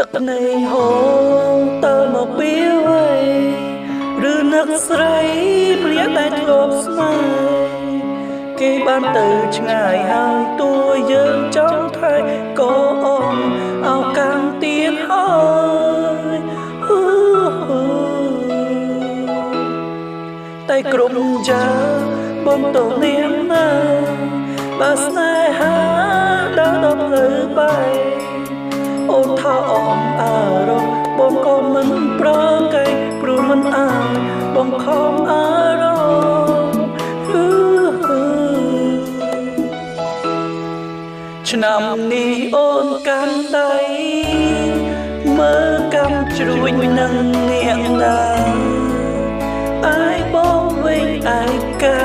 ទឹកនៃហូរតើមកពីអ្វីឬនឹកស្រីភ្លៀងតែធ្លាប់ស្នេហ៍គេបានទៅឆ្ងាយហើយតួយើងចង់ថែក៏អមអោកាន់ទៀតហើយតែក្រុមចាបងទៅនាងណាបើស្នេហាដល់ដល់ភ្លឺបែកអូនថាអមអារម្មណ៍បងក៏មិនប្រកែកព្រោះមិនអាចបងខំអារម្មណ៍ឆ្នាំនេះអូនកាន់ដៃមើលកម្មជ្រួញនឹងនាងណាអាយបងវិញអាយកា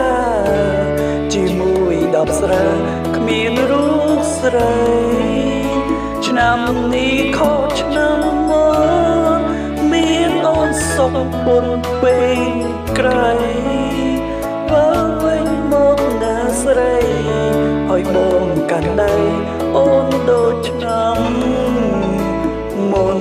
ជាមួយ10ស្រាគ្មានរូបស្រីឆ្នាំនេះខុសឆ្នាំមុនមានអូនសុខបុនពេញក្រៃបើវិញមកណាស្រីឲ្យបងកាន់ដៃអូនដូចឆ្នាំមុន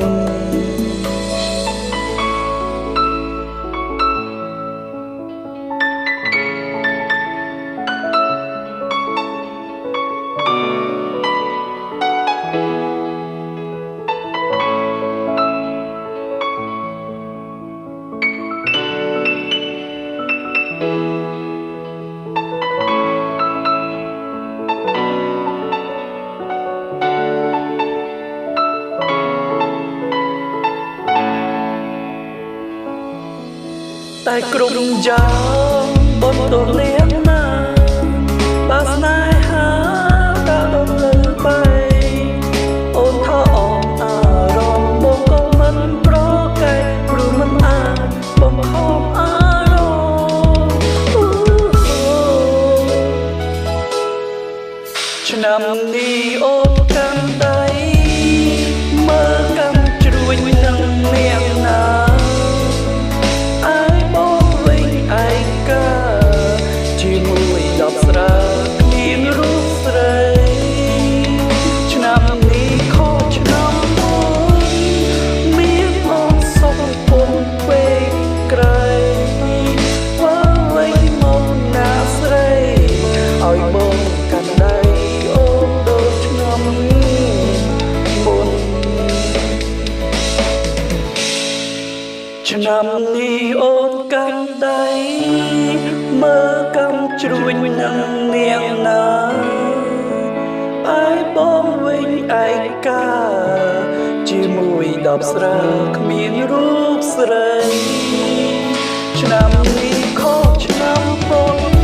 តែក្រុមយ៉ាងបងទៅនាងណាបើស្នេហាដល់ដល់លើបែអូនថាអមអារម្មណ៍បងក៏មិនប្រកែកព្រោះមិនអាចបងខំអារម្មណ៍ឆ្នាំនេះអូនកាន់ដៃមើលកម្មជ្រួញនឹងនាងណាស្រាគ្មានរូបស្រីឆ្នាំនេះខុសឆ្នាំមុនមានអូនសុខពុនពេកក្រៃបើវិញមកណាស្រីឲ្យបងកាន់ដៃអូនដូចឆ្នាំមុនឆ្នាំនេះអូនកាន់ដៃមើលកម្មជ្រួញនឹងនាងណាអាយបងវិញឯកាជាមួយ10ស្រាគ្មានរូបស្រីឆ្នាំនេះខុសឆ្នាំមុន